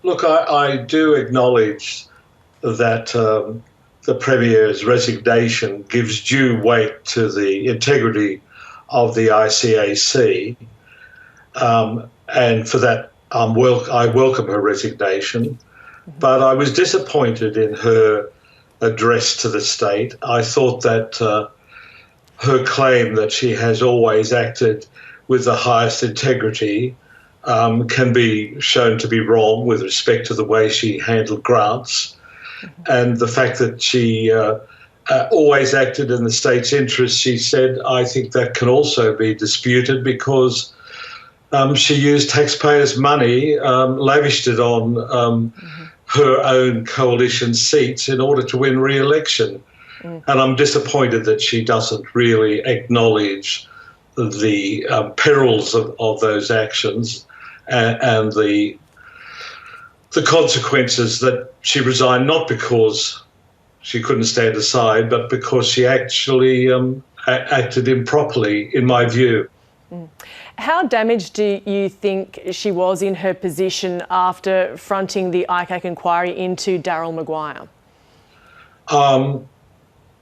Look, I do acknowledge that the Premier's resignation gives due weight to the integrity of the ICAC, and for that I welcome her resignation. But I was disappointed in her address to the state. I thought that her claim that she has always acted with the highest integrity can be shown to be wrong with respect to the way she handled grants, and the fact that she always acted in the state's interest, she said, I think that can also be disputed because she used taxpayers' money, lavished it on her own coalition seats in order to win re-election. And I'm disappointed that she doesn't really acknowledge the perils of those actions and the consequences that she resigned, not because she couldn't stand aside, but because she actually acted improperly, in my view. How damaged do you think she was in her position after fronting the ICAC inquiry into Daryl Maguire?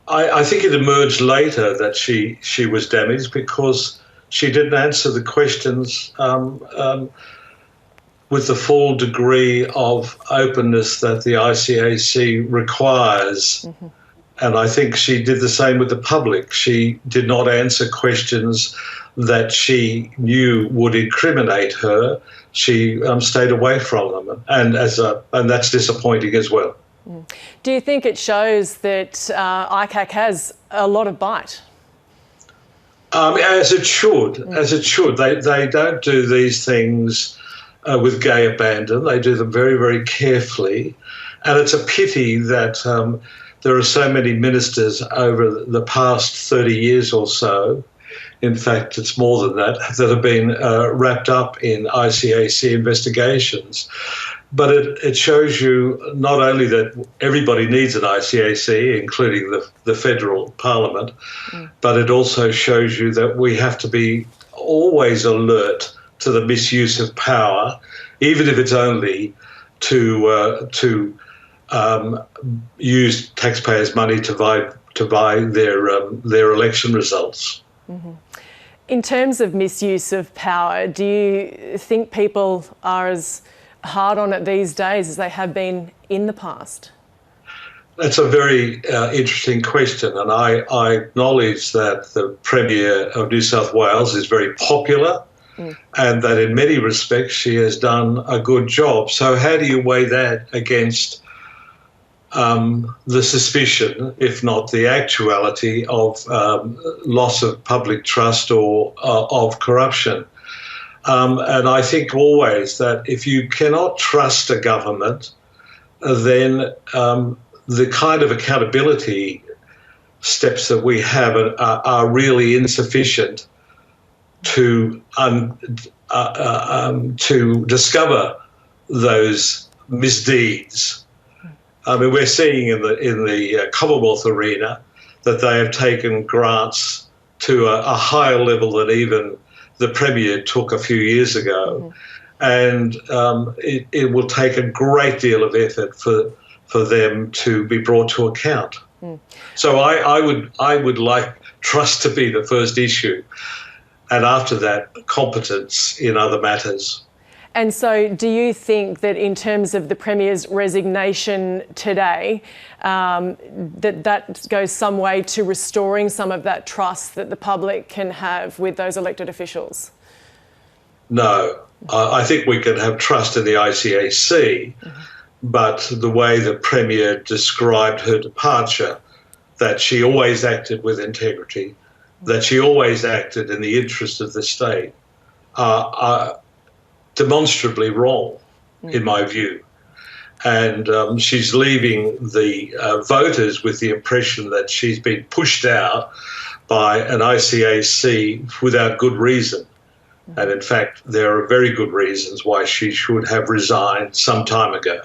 I think it emerged later that she was damaged because she didn't answer the questions with the full degree of openness that the ICAC requires. And I think she did the same with the public. She did not answer questions that she knew would incriminate her. She stayed away from them, and that's disappointing as well. Do you think it shows that ICAC has a lot of bite? As it should. They don't do these things with gay abandon. They do them very, very carefully. And it's a pity that there are so many ministers over the past 30 years or so, in fact, it's more than that, that have been wrapped up in ICAC investigations. But it shows you not only that everybody needs an ICAC, including the federal parliament, but it also shows you that we have to be always alert to the misuse of power, even if it's only to use taxpayers' money to buy their election results. In terms of misuse of power, do you think people are as hard on it these days as they have been in the past? That's a very interesting question, and I acknowledge that the Premier of New South Wales is very popular and that in many respects she has done a good job. So how do you weigh that against the suspicion, if not the actuality, of loss of public trust or of corruption? And I think always that if you cannot trust a government, then the kind of accountability steps that we have are really insufficient to discover those misdeeds. I mean, we're seeing in the Commonwealth arena that they have taken grants to a higher level than even the Premier took a few years ago, and it will take a great deal of effort for them to be brought to account. So I would like trust to be the first issue, and after that, competence in other matters. And so do you think that in terms of the Premier's resignation today, that goes some way to restoring some of that trust that the public can have with those elected officials? No. I think we can have trust in the ICAC, but the way the Premier described her departure, that she always acted with integrity, that she always acted in the interest of the state, are demonstrably wrong, in my view. And she's leaving the voters with the impression that she's been pushed out by an ICAC without good reason. And in fact, there are very good reasons why she should have resigned some time ago.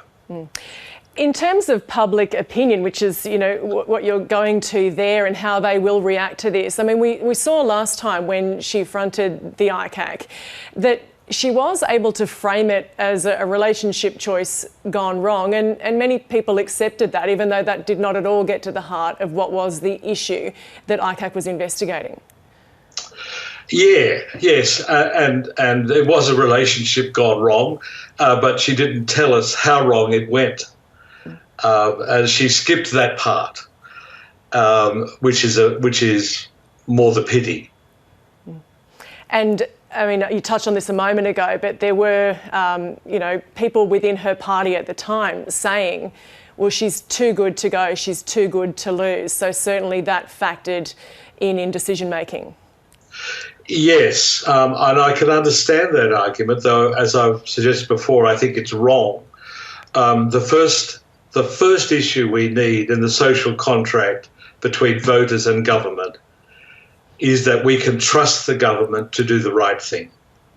In terms of public opinion, which is, you know, what you're going to there and how they will react to this, I mean, we saw last time when she fronted the ICAC that she was able to frame it as a relationship choice gone wrong, and many people accepted that, even though that did not at all get to the heart of what was the issue that ICAC was investigating. Yes, and it was a relationship gone wrong, but she didn't tell us how wrong it went. And she skipped that part, which is more the pity. And I mean, you touched on this a moment ago, but there were, people within her party at the time saying, well, she's too good to go, she's too good to lose. So certainly that factored in decision making. Yes, and I can understand that argument, though, as I've suggested before, I think it's wrong. The first issue we need in the social contract between voters and government is that we can trust the government to do the right thing.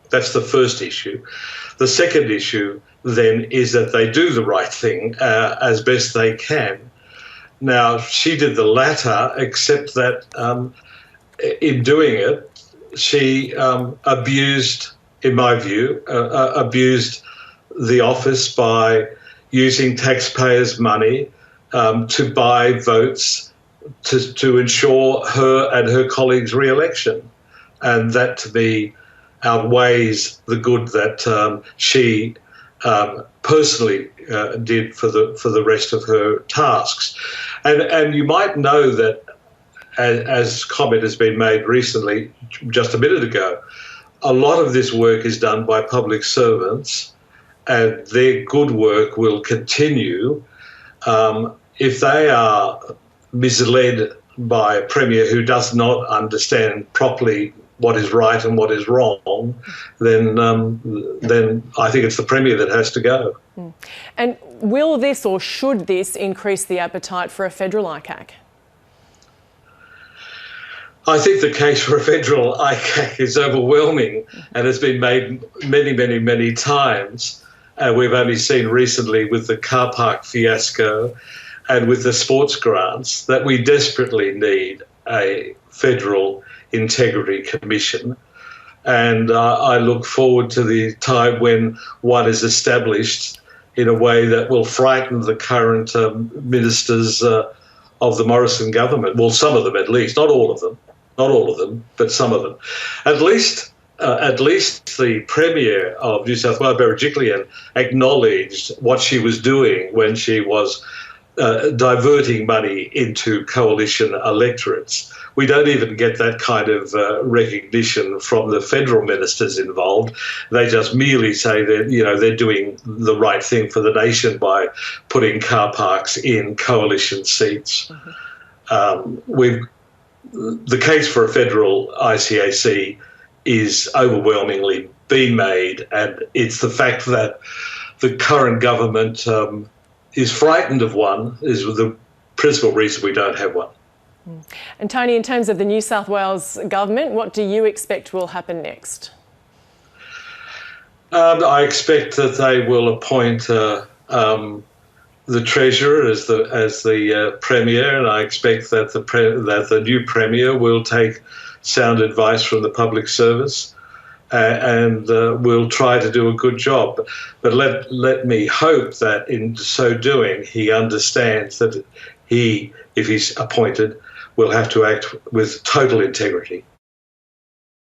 That's the first issue. The second issue, then, is that they do the right thing as best they can. Now, she did the latter, except that in doing it, she abused, in my view, abused the office by using taxpayers' money to buy votes to ensure her and her colleagues' re-election. And that, to me, outweighs the good that she personally did for the rest of her tasks. And you might know that, as comment has been made recently, just a minute ago, a lot of this work is done by public servants, and their good work will continue. If they are misled by a Premier who does not understand properly what is right and what is wrong, then I think it's the Premier that has to go. And will this, or should this, increase the appetite for a federal ICAC? I think the case for a federal ICAC is overwhelming and has been made many, many, many times. We've only seen recently with the car park fiasco and with the sports grants that we desperately need a federal integrity commission. And I look forward to the time when one is established in a way that will frighten the current ministers of the Morrison government. Well, some of them at least, not all of them. Not all of them, but some of them. At least the Premier of New South Wales, Berejiklian, acknowledged what she was doing when she was diverting money into coalition electorates. We don't even get that kind of recognition from the federal ministers involved. They just merely say that they're doing the right thing for the nation by putting car parks in coalition seats. The case for a federal ICAC is overwhelmingly been made, and it's the fact that the current government is frightened of one is the principal reason we don't have one. And Tony, in terms of the New South Wales government, what do you expect will happen next? I expect that they will appoint the Treasurer as the Premier, and I expect that the new Premier will take sound advice from the public service and will try to do a good job. But let me hope that in so doing he understands that he, if he's appointed, will have to act with total integrity.